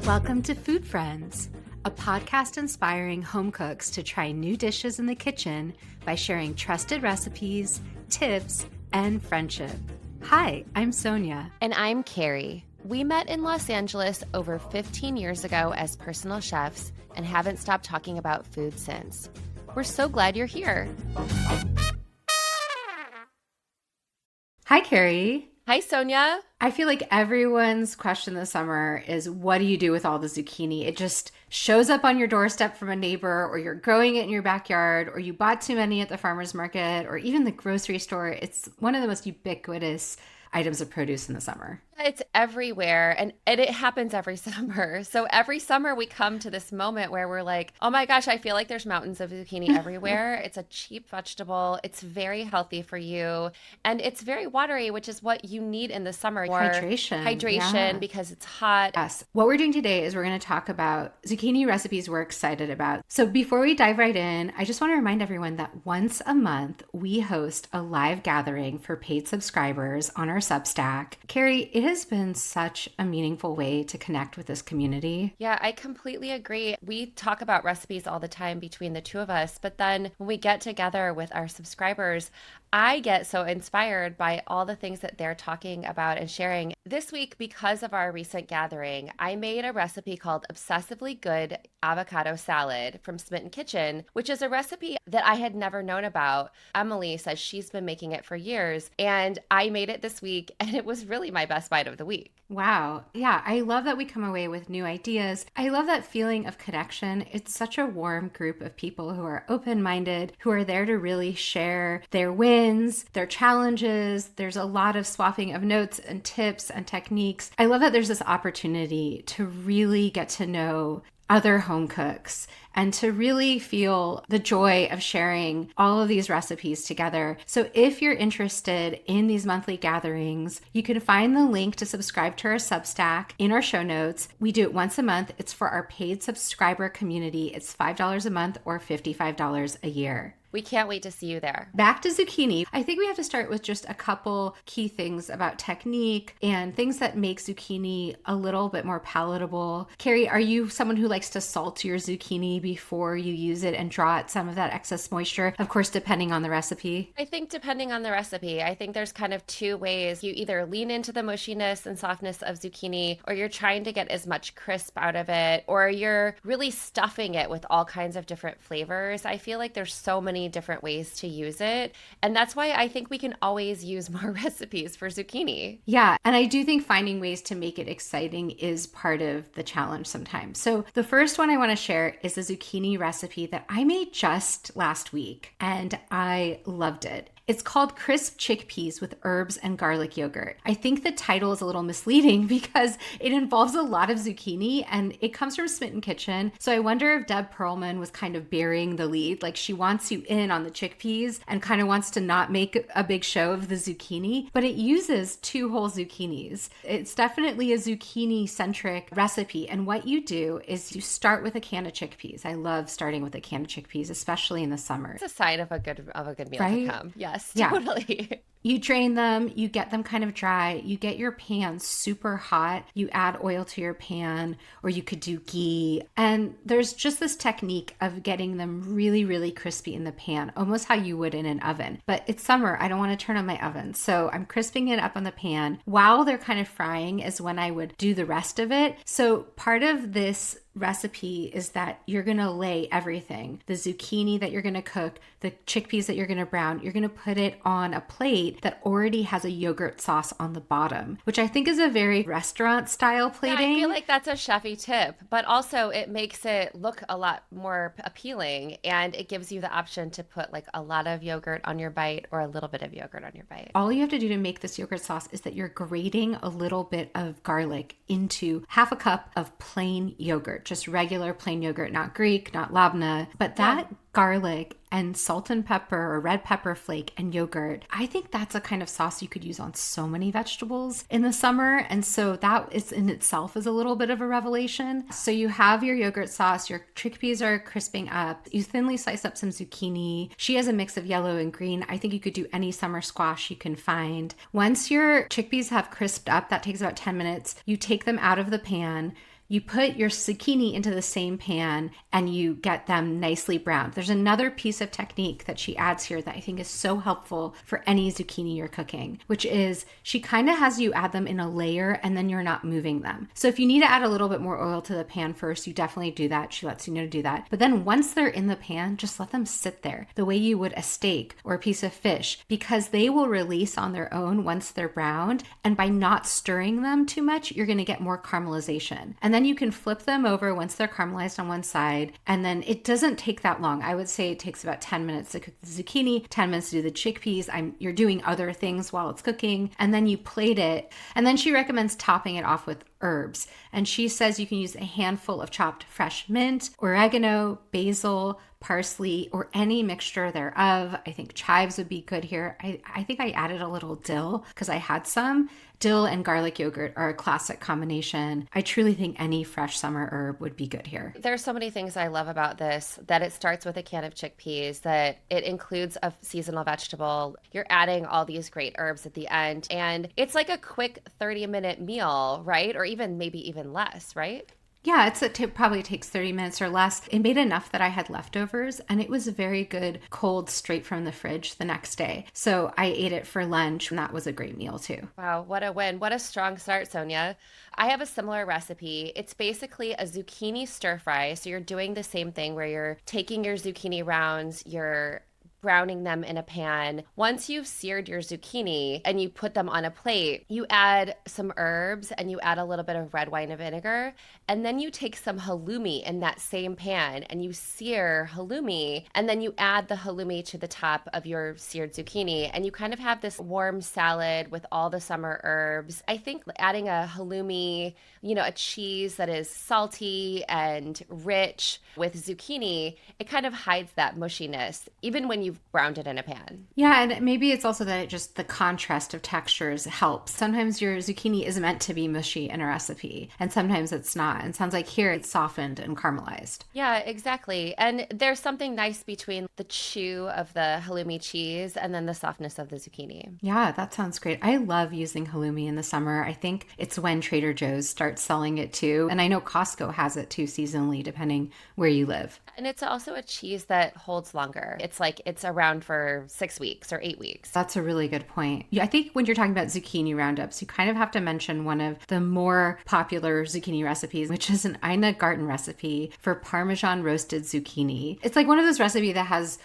Welcome to Food Friends, a podcast inspiring home cooks to try new dishes in the kitchen by sharing trusted recipes, tips, and friendship. Hi, I'm Sonia. And I'm Carrie. We met in Los Angeles over 15 years ago as personal chefs and haven't stopped talking about food since. We're so glad you're here. Hi, Carrie. Hi, Sonia. I feel like everyone's question this summer is, what do you do with all the zucchini? It just shows up on your doorstep from a neighbor, or you're growing it in your backyard, or you bought too many at the farmer's market, or even the grocery store. It's one of the most ubiquitous items of produce in the summer. It's everywhere, and it happens every summer. So every summer we come to this moment where we're like, oh my gosh, I feel like there's mountains of zucchini everywhere. It's a cheap vegetable. It's very healthy for you. And it's very watery, which is what you need in the summer. Hydration, yeah. Because it's hot. Yes. What we're doing today is we're going to talk about zucchini recipes we're excited about. So before we dive right in, I just want to remind everyone that once a month, we host a live gathering for paid subscribers on our Substack. Carrie, it has been such a meaningful way to connect with this community. Yeah, I completely agree. We talk about recipes all the time between the two of us, but then when we get together with our subscribers, I get so inspired by all the things that they're talking about and sharing. This week, because of our recent gathering, I made a recipe called Obsessively Good Avocado Salad from Smitten Kitchen, which is a recipe that I had never known about. Emily says she's been making it for years, and I made it this week, and it was really my best bite of the week. Wow. Yeah, I love that we come away with new ideas. I love that feeling of connection. It's such a warm group of people who are open-minded, who are there to really share their wins, their challenges. There's a lot of swapping of notes and tips and techniques. I love that there's this opportunity to really get to know other home cooks and to really feel the joy of sharing all of these recipes together. So if you're interested in these monthly gatherings, you can find the link to subscribe to our Substack in our show notes. We do it once a month. It's for our paid subscriber community. It's $5 a month or $55 a year. We can't wait to see you there. Back to zucchini. I think we have to start with just a couple key things about technique and things that make zucchini a little bit more palatable. Carrie, are you someone who likes to salt your zucchini before you use it and draw out some of that excess moisture? Of course, depending on the recipe. I think depending on the recipe, I think there's kind of two ways. You either lean into the mushiness and softness of zucchini, or you're trying to get as much crisp out of it, or you're really stuffing it with all kinds of different flavors. I feel like there's so many different ways to use it. And that's why I think we can always use more recipes for zucchini. Yeah. And I do think finding ways to make it exciting is part of the challenge sometimes. So the first one I want to share is a zucchini recipe that I made just last week, and I loved it. It's called Crisp Chickpeas with Herbs and Garlic Yogurt. I think the title is a little misleading because it involves a lot of zucchini and it comes from Smitten Kitchen. So I wonder if Deb Perlman was kind of burying the lead. Like, she wants you in on the chickpeas and kind of wants to not make a big show of the zucchini, but it uses 2 whole zucchinis. It's definitely a zucchini-centric recipe. And what you do is you start with a can of chickpeas. I love starting with a can of chickpeas, especially in the summer. It's a sign of a good meal to come. Yes. Yeah. Totally. You drain them, you get them kind of dry, you get your pan super hot, you add oil to your pan, or you could do ghee. And there's just this technique of getting them really, really crispy in the pan, almost how you would in an oven. But it's summer, I don't want to turn on my oven. So I'm crisping it up on the pan. While they're kind of frying is when I would do the rest of it. So part of this recipe is that you're going to lay everything, the zucchini that you're going to cook, the chickpeas that you're going to brown, you're going to put it on a plate that already has a yogurt sauce on the bottom, which I think is a very restaurant style plating. Yeah, I feel like that's a chefy tip, but also it makes it look a lot more appealing, and it gives you the option to put like a lot of yogurt on your bite or a little bit of yogurt on your bite. All you have to do to make this yogurt sauce is that you're grating a little bit of garlic into half a cup of plain yogurt. Just regular plain yogurt, not Greek, not labna, but that garlic and salt and pepper or red pepper flake and yogurt. I think that's a kind of sauce you could use on so many vegetables in the summer. And so that is in itself is a little bit of a revelation. So you have your yogurt sauce, your chickpeas are crisping up. You thinly slice up some zucchini. She has a mix of yellow and green. I think you could do any summer squash you can find. Once your chickpeas have crisped up, that takes about 10 minutes. You take them out of the pan. you put your zucchini into the same pan and you get them nicely browned. There's another piece of technique that she adds here that I think is so helpful for any zucchini you're cooking, which is she kind of has you add them in a layer and then you're not moving them. So if you need to add a little bit more oil to the pan first, you definitely do that. She lets you know to do that. But then once they're in the pan, just let them sit there the way you would a steak or a piece of fish, because they will release on their own once they're browned. And by not stirring them too much, you're going to get more caramelization. And then you can flip them over once they're caramelized on one side. And then it doesn't take that long. I would say it takes about 10 minutes to cook the zucchini, 10 minutes to do the chickpeas. You're doing other things while it's cooking. And then you plate it. And then she recommends topping it off with herbs. And she says you can use a handful of chopped fresh mint, oregano, basil, parsley, or any mixture thereof. I think chives would be good here. I think I added a little dill because I had some. Dill and garlic yogurt are a classic combination. I truly think any fresh summer herb would be good here. There's so many things I love about this, that it starts with a can of chickpeas, that it includes a seasonal vegetable. You're adding all these great herbs at the end. And it's like a quick 30-minute meal, right? Or even maybe even less, right? Yeah, it probably takes 30 minutes or less. It made enough that I had leftovers, and it was very good cold straight from the fridge the next day. So I ate it for lunch, and that was a great meal too. Wow, what a win. What a strong start, Sonia. I have a similar recipe. It's basically a zucchini stir fry. So you're doing the same thing where you're taking your zucchini rounds, you're browning them in a pan. Once you've seared your zucchini and you put them on a plate, you add some herbs and you add a little bit of red wine and vinegar. And then you take some halloumi in that same pan and you sear halloumi. And then you add the halloumi to the top of your seared zucchini. And you kind of have this warm salad with all the summer herbs. I think adding a halloumi, a cheese that is salty and rich with zucchini, it kind of hides that mushiness, even when you've browned it in a pan. Yeah, and maybe it's also that the contrast of textures helps. Sometimes your zucchini is meant to be mushy in a recipe, and sometimes it's not. And it sounds like here it's softened and caramelized. Yeah, exactly. And there's something nice between the chew of the halloumi cheese and then the softness of the zucchini. Yeah, that sounds great. I love using halloumi in the summer. I think it's when Trader Joe's starts selling it too. And I know Costco has it too seasonally, depending where you live. And it's also a cheese that holds longer. It's around for 6 weeks or 8 weeks. That's a really good point. Yeah, I think when you're talking about zucchini roundups, you kind of have to mention one of the more popular zucchini recipes, which is an Ina Garten recipe for Parmesan roasted zucchini. It's like one of those recipes that has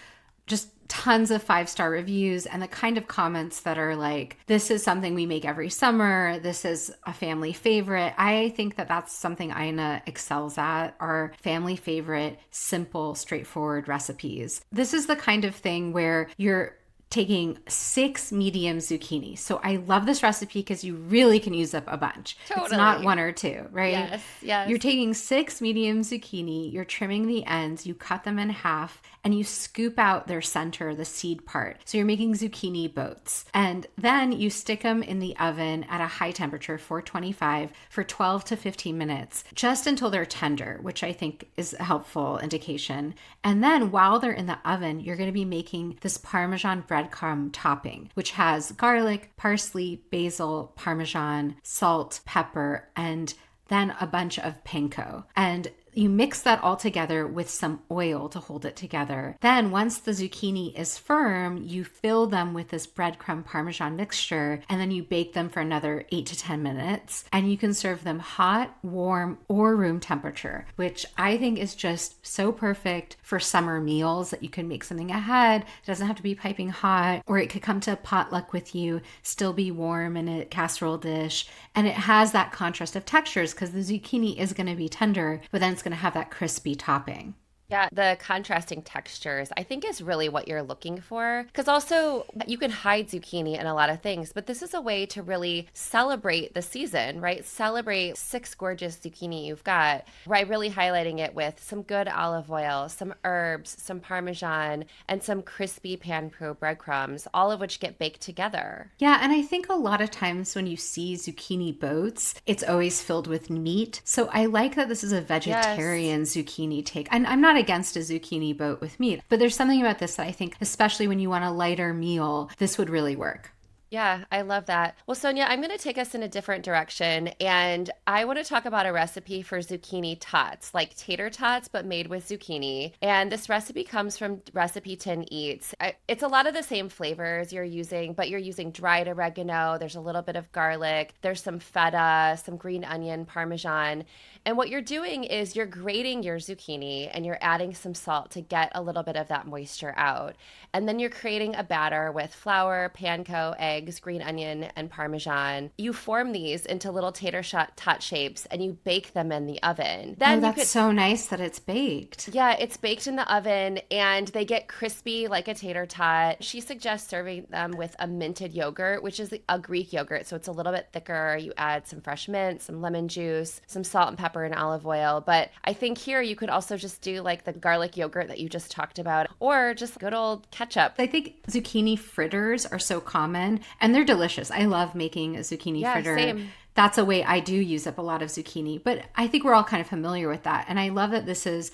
just tons of 5-star reviews and the kind of comments that are like, this is something we make every summer. This is a family favorite. I think that that's something Ina excels at, are family favorite, simple, straightforward recipes. This is the kind of thing where you're taking 6 medium zucchini. So I love this recipe because you really can use up a bunch. Totally. It's not 1 or 2, right? Yes. You're taking 6 medium zucchini, you're trimming the ends, you cut them in half, and you scoop out their center, the seed part. So you're making zucchini boats. And then you stick them in the oven at a high temperature, 425, for 12 to 15 minutes, just until they're tender, which I think is a helpful indication. And then while they're in the oven, you're going to be making this Parmesan breadcrumb topping, which has garlic, parsley, basil, Parmesan, salt, pepper, and then a bunch of panko. And you mix that all together with some oil to hold it together. Then once the zucchini is firm, you fill them with this breadcrumb Parmesan mixture, and then you bake them for another 8 to 10 minutes. And you can serve them hot, warm, or room temperature, which I think is just so perfect for summer meals that you can make something ahead. It doesn't have to be piping hot, or it could come to a potluck with you, still be warm in a casserole dish. And it has that contrast of textures because the zucchini is going to be tender, but then it's going to have that crispy topping. Yeah, the contrasting textures, I think, is really what you're looking for. Because also, you can hide zucchini in a lot of things, but this is a way to really celebrate the season, right? Celebrate 6 gorgeous zucchini you've got, right? Really highlighting it with some good olive oil, some herbs, some Parmesan, and some crispy pan pro breadcrumbs, all of which get baked together. Yeah, and I think a lot of times when you see zucchini boats, it's always filled with meat. So I like that this is a vegetarian zucchini take. And I'm not against a zucchini boat with meat, but there's something about this that I think, especially when you want a lighter meal, this would really work. Yeah, I love that. Well, Sonia, I'm going to take us in a different direction, and I want to talk about a recipe for zucchini tots, like tater tots, but made with zucchini. And this recipe comes from Recipe Tin Eats. It's a lot of the same flavors you're using, but you're using dried oregano. There's a little bit of garlic. There's some feta, some green onion, parmesan. And what you're doing is you're grating your zucchini and you're adding some salt to get a little bit of that moisture out. And then you're creating a batter with flour, panko, eggs, green onion, and parmesan. You form these into little tater shot tot shapes and you bake them in the oven. Oh, Then you that's could so nice that it's baked. yeah, it's baked in the oven and they get crispy like a tater tot. She suggests serving them with a minted yogurt, which is a Greek yogurt. So it's a little bit thicker. You add some fresh mint, some lemon juice, some salt and pepper and olive oil. But I think here you could also just do like the garlic yogurt that you just talked about, or just good old ketchup. I think zucchini fritters are so common and they're delicious. I love making a zucchini Yeah, fritter. same. That's a way I do use up a lot of zucchini, but I think we're all kind of familiar with that. And I love that this is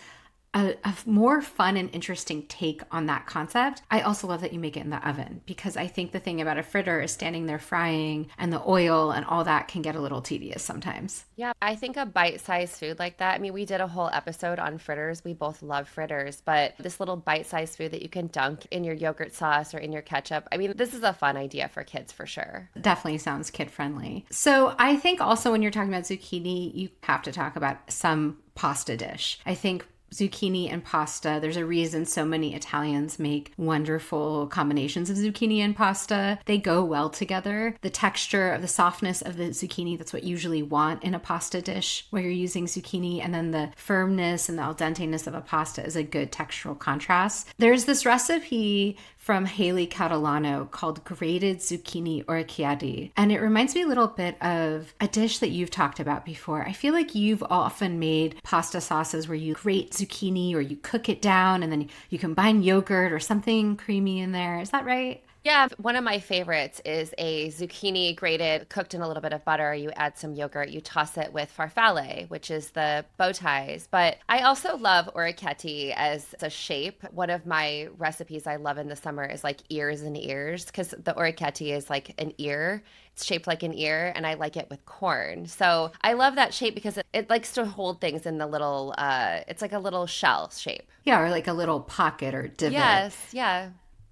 a more fun and interesting take on that concept. I also love that you make it in the oven because I think the thing about a fritter is standing there frying and the oil and all that can get a little tedious sometimes. Yeah, I think a bite-sized food like that. I mean, we did a whole episode on fritters. We both love fritters, but this little bite-sized food that you can dunk in your yogurt sauce or in your ketchup. I mean, this is a fun idea for kids for sure. Definitely sounds kid friendly. So I think also when you're talking about zucchini, you have to talk about some pasta dish. I think zucchini and pasta, there's a reason so many Italians make wonderful combinations of zucchini and pasta. They go well together. The texture of the softness of the zucchini, that's what you usually want in a pasta dish where you're using zucchini, and then the firmness and the al denteness of a pasta is a good textural contrast. There's this recipe from Haley Catalano called grated zucchini orecchiette. And it reminds me a little bit of a dish that you've talked about before. I feel like you've often made pasta sauces where you grate zucchini or you cook it down and then you combine yogurt or something creamy in there. Is that right? Yeah, one of my favorites is a zucchini grated, cooked in a little bit of butter. You add some yogurt, you toss it with farfalle, which is the bow ties. But I also love orecchiette as a shape. One of my recipes I love in the summer is like ears and ears, because the orecchiette is like an ear. It's shaped like an ear, and I like it with corn. So I love that shape because it likes to hold things in the little, it's like a little shell shape. Yeah, or like a little pocket or divot. Yes, yeah.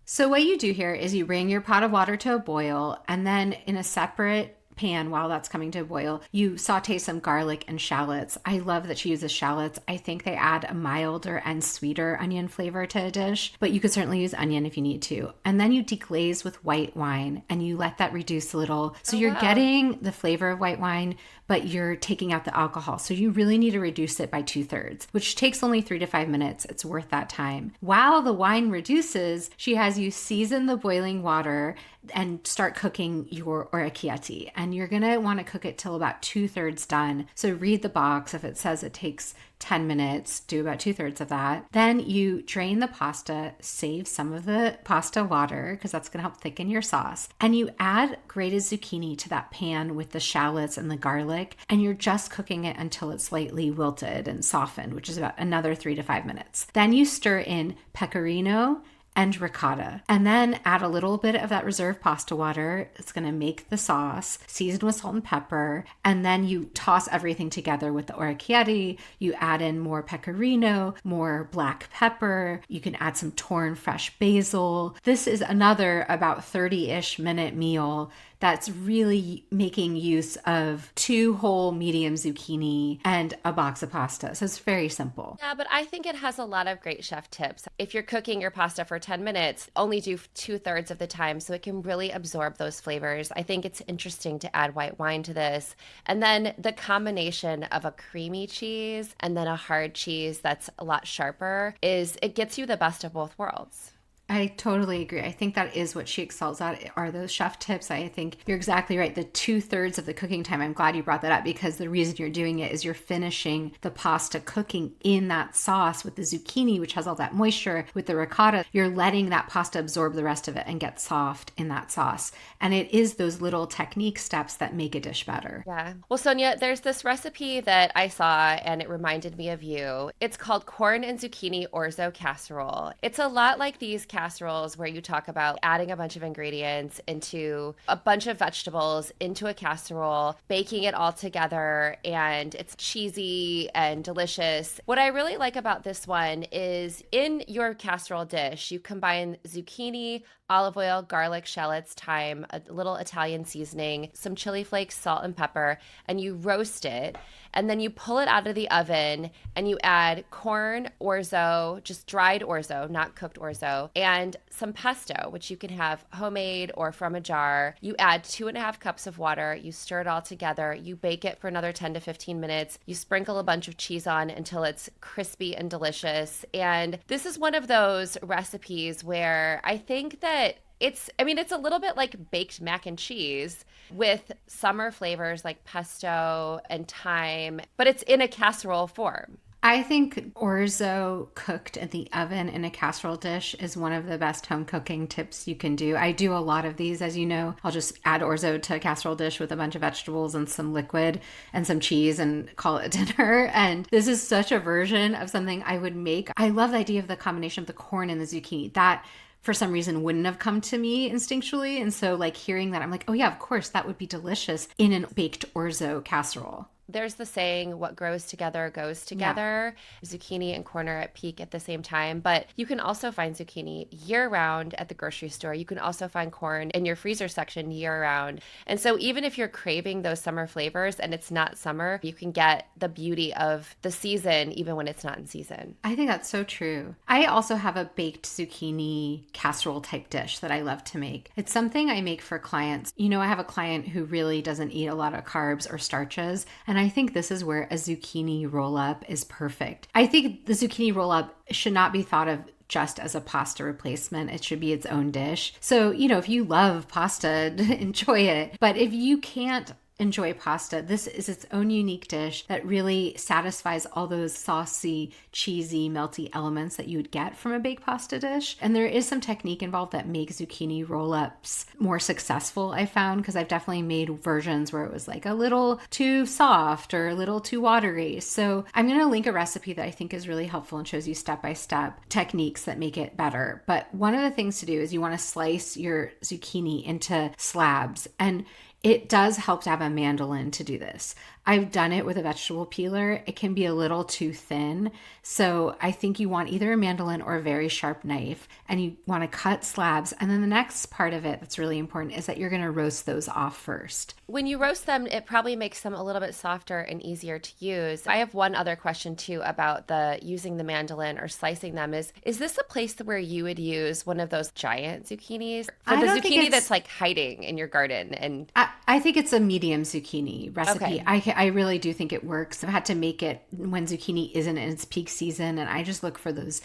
So what you do here is you bring your pot of water to a boil, and then in a separate pan while that's coming to a boil, you saute some garlic and shallots. I love that she uses shallots. I think they add a milder and sweeter onion flavor to a dish, but you could certainly use onion if you need to. And then you deglaze with white wine and you let that reduce a little. So you're getting the flavor of white wine, but you're taking out the alcohol. So you really need to reduce it by 2/3, which takes only 3 to 5 minutes. It's worth that time. While the wine reduces, she has you season the boiling water and start cooking your orecchiette. And you're going to want to cook it till about 2/3 done. So read the box. If it says it takes 10 minutes, do about 2/3 of that. Then you drain the pasta, save some of the pasta water because that's going to help thicken your sauce. And you add grated zucchini to that pan with the shallots and the garlic. And you're just cooking it until it's slightly wilted and softened, which is about another 3 to 5 minutes. Then you stir in pecorino and ricotta. And then add a little bit of that reserved pasta water. It's going to make the sauce, seasoned with salt and pepper. And then you toss everything together with the orecchiette. You add in more pecorino, more black pepper. You can add some torn fresh basil. This is another about 30-ish minute meal that's really making use of 2 whole medium zucchini and a box of pasta. So it's very simple. Yeah, but I think it has a lot of great chef tips. If you're cooking your pasta for 10 minutes, only do 2/3 of the time so it can really absorb those flavors. I think it's interesting to add white wine to this. And then the combination of a creamy cheese and then a hard cheese that's a lot sharper is it gets you the best of both worlds. I totally agree. I think that is what she excels at, are those chef tips. I think you're exactly right. The 2/3 of the cooking time, I'm glad you brought that up because the reason you're doing it is you're finishing the pasta cooking in that sauce with the zucchini, which has all that moisture, with the ricotta. You're letting that pasta absorb the rest of it and get soft in that sauce. And it is those little technique steps that make a dish better. Yeah. Well, Sonia, there's this recipe that I saw and it reminded me of you. It's called corn and zucchini orzo casserole. It's a lot like these casseroles where you talk about adding a bunch of ingredients into a bunch of vegetables into a casserole, baking it all together, and it's cheesy and delicious. What I really like about this one is in your casserole dish, you combine zucchini, olive oil, garlic, shallots, thyme, a little Italian seasoning, some chili flakes, salt, and pepper, and you roast it. And then you pull it out of the oven and you add corn, orzo, just dried orzo, not cooked orzo, and some pesto, which you can have homemade or from a jar. You add 2.5 cups of water. You stir it all together. You bake it for another 10 to 15 minutes. You sprinkle a bunch of cheese on until it's crispy and delicious. And this is one of those recipes where I think that it's a little bit like baked mac and cheese with summer flavors like pesto and thyme, but it's in a casserole form. I think orzo cooked in the oven in a casserole dish is one of the best home cooking tips you can do. I do a lot of these, as you know. I'll just add orzo to a casserole dish with a bunch of vegetables and some liquid and some cheese and call it dinner. And this is such a version of something I would make. I love the idea of the combination of the corn and the zucchini. That for some reason wouldn't have come to me instinctually. And so like hearing that, I'm like, oh yeah, of course, that would be delicious in a baked orzo casserole. There's the saying, what grows together goes together. Yeah. Zucchini and corn are at peak at the same time, but you can also find zucchini year round at the grocery store. You can also find corn in your freezer section year round. And so even if you're craving those summer flavors and it's not summer, you can get the beauty of the season even when it's not in season. I think that's so true. I also have a baked zucchini casserole type dish that I love to make. It's something I make for clients. You know, I have a client who really doesn't eat a lot of carbs or starches, and I think this is where a zucchini roll-up is perfect. I think the zucchini roll-up should not be thought of just as a pasta replacement. It should be its own dish. So, you know, if you love pasta, enjoy it. But if you can't enjoy pasta, this is its own unique dish that really satisfies all those saucy, cheesy, melty elements that you would get from a baked pasta dish. And there is some technique involved that makes zucchini roll-ups more successful, I found, because I've definitely made versions where it was like a little too soft or a little too watery. So I'm going to link a recipe that I think is really helpful and shows you step-by-step techniques that make it better. But one of the things to do is you want to slice your zucchini into slabs, and it does help to have a mandolin to do this. I've done it with a vegetable peeler. It can be a little too thin. So I think you want either a mandolin or a very sharp knife, and you want to cut slabs. And then the next part of it that's really important is that you're going to roast those off first. When you roast them, it probably makes them a little bit softer and easier to use. I have one other question too about the using the mandolin or slicing them. Is this a place where you would use one of those giant zucchinis? For the zucchini that's like hiding in your garden? And I think it's a medium zucchini recipe. Okay. I really do think it works. I've had to make it when zucchini isn't in its peak season, and I just look for those,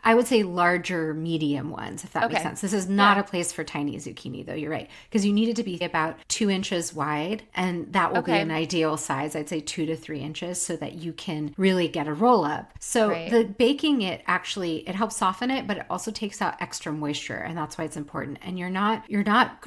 I would say larger medium ones, if that makes sense. This is not a place for tiny zucchini, though. You're right, because you need it to be about 2 inches wide, and that will be an ideal size. I'd say 2 to 3 inches so that you can really get a roll up. So the baking it actually, it helps soften it, but it also takes out extra moisture, and that's why it's important. And you're not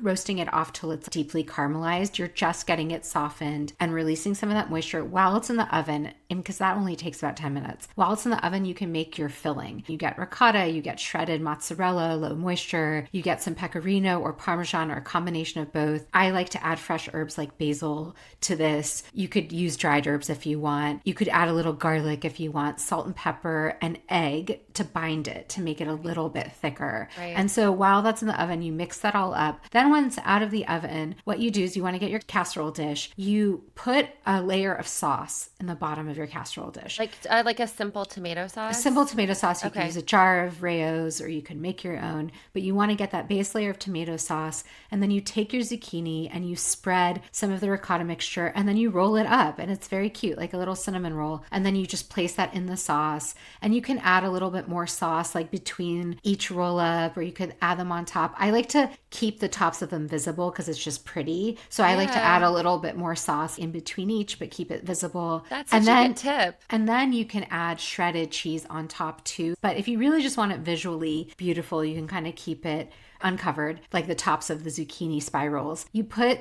roasting it off till it's deeply caramelized. You're just getting it softened and releasing some of that moisture while it's in the oven, and because that only takes about 10 minutes. While it's in the oven, you can make your filling. You get ricotta, you get shredded mozzarella, low moisture, you get some pecorino or parmesan or a combination of both. I like to add fresh herbs like basil to this. You could use dried herbs if you want. You could add a little garlic if you want, salt and pepper, and egg to bind it, to make it a little bit thicker. And so while that's in the oven, you mix that all up. Then when it's out of the oven, what you do is you want to get your casserole dish. You put a layer of sauce in the bottom of your casserole dish. Like a simple tomato sauce? A simple tomato sauce. You can use a jar of Rayo's, or you can make your own, but you want to get that base layer of tomato sauce, and then you take your zucchini and you spread some of the ricotta mixture, and then you roll it up, and it's very cute, like a little cinnamon roll. And then you just place that in the sauce, and you can add a little bit more sauce like between each roll up, or you could add them on top. I like to keep the tops of them visible because it's just pretty. So I like to add a little bit more sauce in between each, but keep it visible. That's such a good tip. And then you can add shredded cheese on top too. But if you really just want it visually beautiful, you can kind of keep it uncovered, like the tops of the zucchini spirals. You put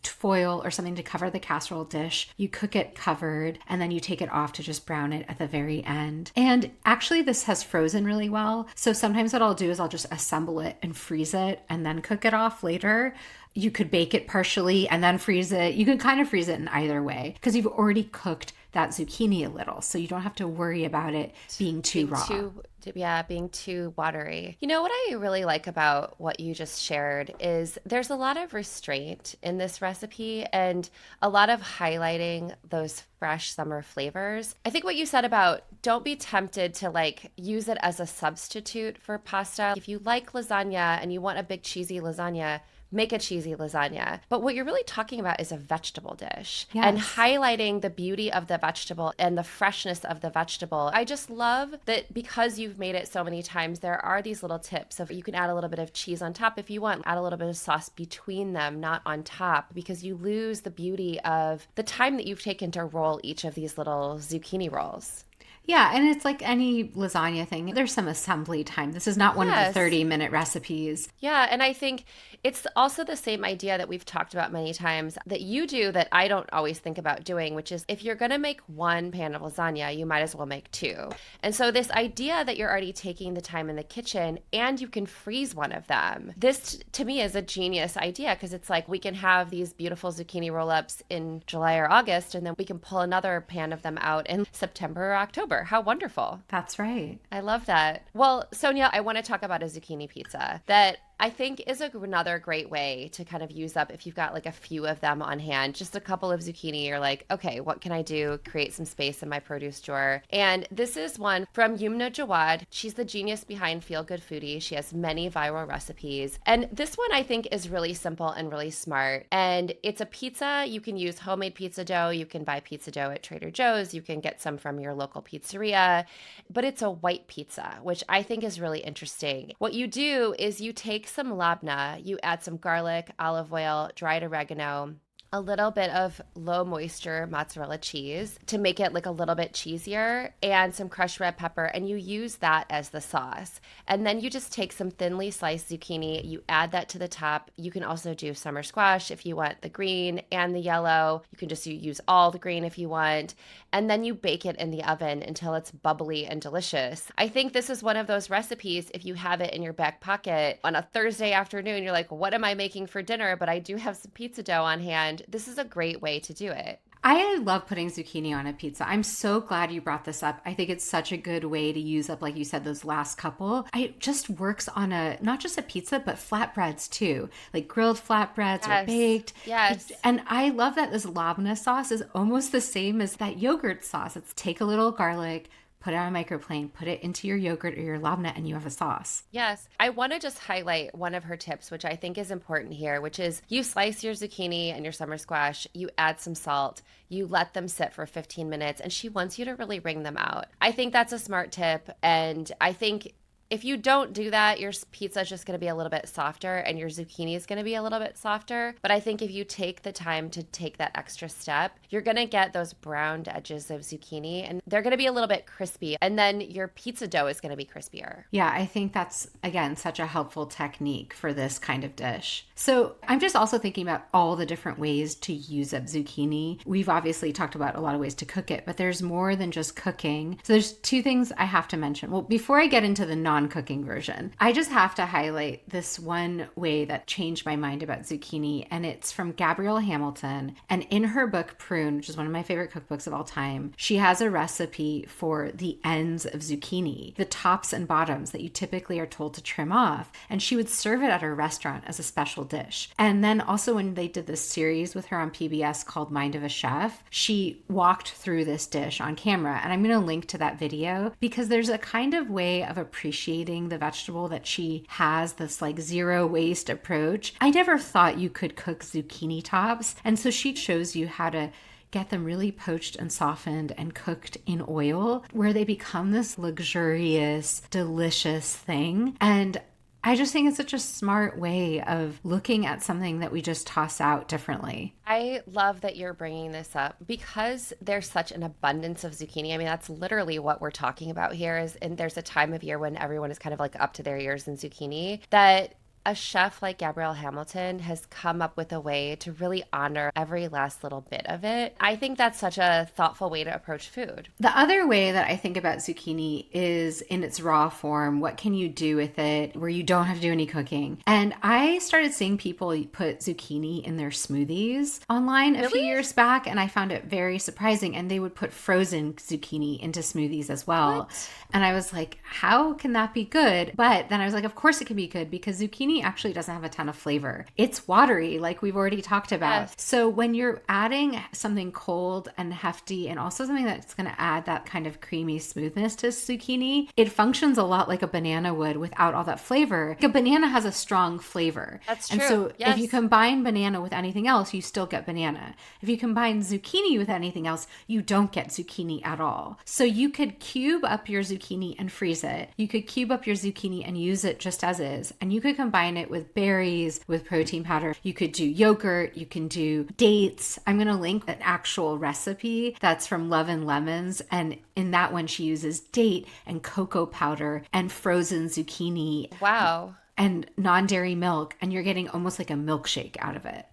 foil or something to cover the casserole dish. You cook it covered, and then you take it off to just brown it at the very end. And actually, this has frozen really well. So sometimes what I'll do is I'll just assemble it and freeze it and then cook it off later. You could bake it partially and then freeze it. You can kind of freeze it in either way because you've already cooked that zucchini a little. So you don't have to worry about it being too raw. Being too watery. You know what I really like about what you just shared is there's a lot of restraint in this recipe and a lot of highlighting those fresh summer flavors. I think what you said about don't be tempted to like use it as a substitute for pasta. If you like lasagna and you want a big cheesy lasagna, make a cheesy lasagna. But what you're really talking about is a vegetable dish and highlighting the beauty of the vegetable and the freshness of the vegetable. I just love that because you've made it so many times, there are these little tips of you can add a little bit of cheese on top if you want, add a little bit of sauce between them, not on top, because you lose the beauty of the time that you've taken to roll each of these little zucchini rolls. Yeah, and it's like any lasagna thing. There's some assembly time. This is not one of the 30-minute recipes. Yeah, and I think it's also the same idea that we've talked about many times that you do that I don't always think about doing, which is if you're going to make one pan of lasagna, you might as well make two. And so this idea that you're already taking the time in the kitchen and you can freeze one of them, this to me is a genius idea because it's like we can have these beautiful zucchini roll-ups in July or August, and then we can pull another pan of them out in September or October. How wonderful. That's right. I love that. Well, Sonia, I want to talk about a zucchini pizza that I think is another great way to kind of use up if you've got like a few of them on hand, just a couple of zucchini. You're like, okay, what can I do? Create some space in my produce drawer. And this is one from Yumna Jawad. She's the genius behind Feel Good Foodie. She has many viral recipes. And this one I think is really simple and really smart. And it's a pizza. You can use homemade pizza dough. You can buy pizza dough at Trader Joe's. You can get some from your local pizzeria. But it's a white pizza, which I think is really interesting. What you do is you take some labna, you add some garlic, olive oil, dried oregano, a little bit of low moisture mozzarella cheese to make it like a little bit cheesier, and some crushed red pepper, and you use that as the sauce. And then you just take some thinly sliced zucchini, you add that to the top. You can also do summer squash if you want the green and the yellow. You can just use all the green if you want. And then you bake it in the oven until it's bubbly and delicious. I think this is one of those recipes, if you have it in your back pocket on a Thursday afternoon, you're like, what am I making for dinner? But I do have some pizza dough on hand. This is a great way to do it. I love putting zucchini on a pizza. I'm so glad you brought this up. I think it's such a good way to use up, like you said, those last couple. It just works on not just a pizza, but flatbreads too, like grilled flatbreads or baked. Yes. And I love that this labna sauce is almost the same as that yogurt sauce. It's take a little garlic, put it on a microplane, put it into your yogurt or your labna, and you have a sauce. Yes. I want to just highlight one of her tips, which I think is important here, which is you slice your zucchini and your summer squash, you add some salt, you let them sit for 15 minutes, and she wants you to really wring them out. I think that's a smart tip, and I think if you don't do that, your pizza is just going to be a little bit softer and your zucchini is going to be a little bit softer. But I think if you take the time to take that extra step, you're going to get those browned edges of zucchini and they're going to be a little bit crispy. And then your pizza dough is going to be crispier. Yeah, I think that's, again, such a helpful technique for this kind of dish. So I'm just also thinking about all the different ways to use up zucchini. We've obviously talked about a lot of ways to cook it, but there's more than just cooking. So there's two things I have to mention. Well, before I get into the non-cooking version, I just have to highlight this one way that changed my mind about zucchini, and it's from Gabrielle Hamilton. And in her book Prune, which is one of my favorite cookbooks of all time, she has a recipe for the ends of zucchini, the tops and bottoms that you typically are told to trim off. And she would serve it at her restaurant as a special dish. And then also when they did this series with her on PBS called Mind of a Chef, she walked through this dish on camera. And I'm going to link to that video because there's a kind of way of appreciating the vegetable that she has, this like zero waste approach. I never thought you could cook zucchini tops. And so she shows you how to get them really poached and softened and cooked in oil where they become this luxurious, delicious thing. And I just think it's such a smart way of looking at something that we just toss out differently. I love that you're bringing this up because there's such an abundance of zucchini. I mean, that's literally what we're talking about here is, and there's a time of year when everyone is kind of like up to their ears in zucchini, that a chef like Gabrielle Hamilton has come up with a way to really honor every last little bit of it. I think that's such a thoughtful way to approach food. The other way that I think about zucchini is in its raw form. What can you do with it where you don't have to do any cooking? And I started seeing people put zucchini in their smoothies online a few years back, and I found it very surprising. And they would put frozen zucchini into smoothies as well. What? And I was like, how can that be good? But then I was like, of course it can be good because zucchini actually doesn't have a ton of flavor. It's watery, like we've already talked about. Yes. So when you're adding something cold and hefty and also something that's going to add that kind of creamy smoothness to zucchini, it functions a lot like a banana would without all that flavor. Like a banana has a strong flavor. That's true. And so yes. if you combine banana with anything else, you still get banana. If you combine zucchini with anything else, you don't get zucchini at all. So you could cube up your zucchini and freeze it. You could cube up your zucchini and use it just as is. And you could combine it with berries, with protein powder. You could do yogurt. You can do dates. I'm going to link an actual recipe that's from Love and Lemons. And in that one, she uses date and cocoa powder and frozen zucchini. Wow. And non-dairy milk. And you're getting almost like a milkshake out of it.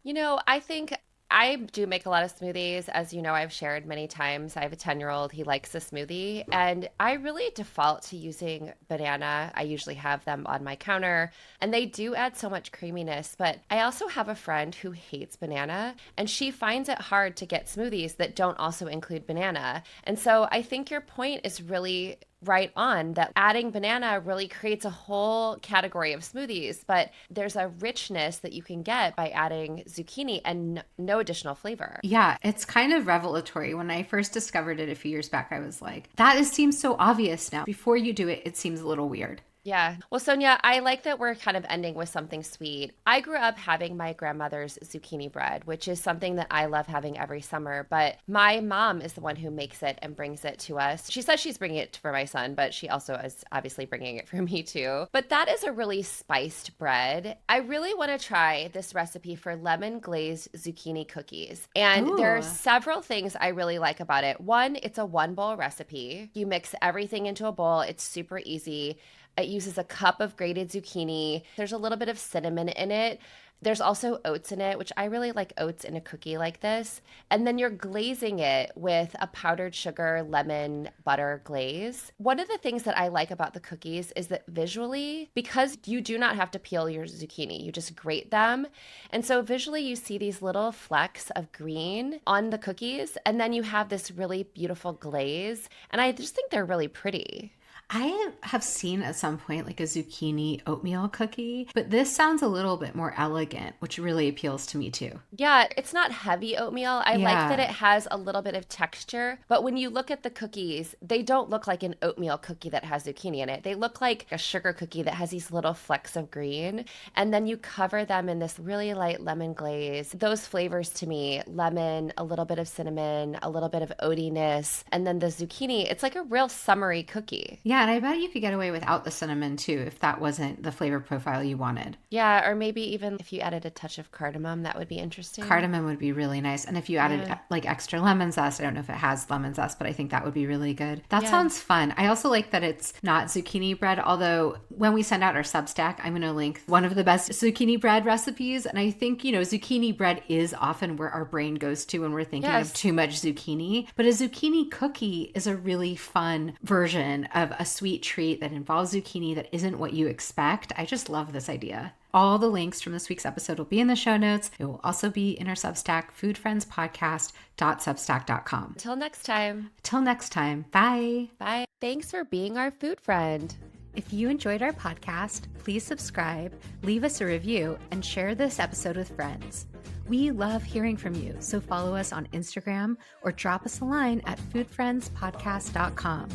You know, I think I do make a lot of smoothies. As you know, I've shared many times. I have a 10-year-old. He likes a smoothie. And I really default to using banana. I usually have them on my counter. And they do add so much creaminess. But I also have a friend who hates banana. And she finds it hard to get smoothies that don't also include banana. And so I think your point is really right on, that adding banana really creates a whole category of smoothies, but there's a richness that you can get by adding zucchini and no additional flavor. Yeah, it's kind of revelatory. When I first discovered it a few years back, I was like, seems so obvious now. Before you do it, it seems a little weird. Yeah. Well, Sonia, I like that we're kind of ending with something sweet. I grew up having my grandmother's zucchini bread, which is something that I love having every summer. But my mom is the one who makes it and brings it to us. She says she's bringing it for my son, but she also is obviously bringing it for me too. But that is a really spiced bread. I really want to try this recipe for lemon glazed zucchini cookies. And Ooh. There are several things I really like about it. One, it's a 1-bowl recipe. You mix everything into a bowl. It's super easy. It uses a cup of grated zucchini. There's a little bit of cinnamon in it. There's also oats in it, which I really like oats in a cookie like this. And then you're glazing it with a powdered sugar, lemon, butter glaze. One of the things that I like about the cookies is that visually, because you do not have to peel your zucchini, you just grate them. And so visually you see these little flecks of green on the cookies, and then you have this really beautiful glaze. And I just think they're really pretty. I have seen at some point like a zucchini oatmeal cookie, but this sounds a little bit more elegant, which really appeals to me too. Yeah, it's not heavy oatmeal. I like that it has a little bit of texture, but when you look at the cookies, they don't look like an oatmeal cookie that has zucchini in it. They look like a sugar cookie that has these little flecks of green, and then you cover them in this really light lemon glaze. Those flavors to me, lemon, a little bit of cinnamon, a little bit of oatiness, and then the zucchini, it's like a real summery cookie. Yeah, and I bet you could get away without the cinnamon too if that wasn't the flavor profile you wanted. Yeah, or maybe even if you added a touch of cardamom, that would be interesting. Cardamom would be really nice. And if you added like extra lemon zest, I don't know if it has lemon zest, but I think that would be really good. That sounds fun. I also like that it's not zucchini bread, although when we send out our Substack, I'm going to link one of the best zucchini bread recipes. And I think, zucchini bread is often where our brain goes to when we're thinking of too much zucchini. But a zucchini cookie is a really fun version of a sweet treat that involves zucchini that isn't what you expect. I just love this idea. All the links from this week's episode will be in the show notes. It will also be in our Substack, foodfriendspodcast.substack.com. Until next time. Till next time. Bye. Bye. Thanks for being our food friend. If you enjoyed our podcast, please subscribe, leave us a review, and share this episode with friends. We love hearing from you, so follow us on Instagram or drop us a line at foodfriendspodcast.com.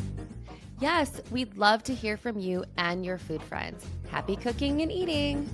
Yes, we'd love to hear from you and your food friends. Happy cooking and eating.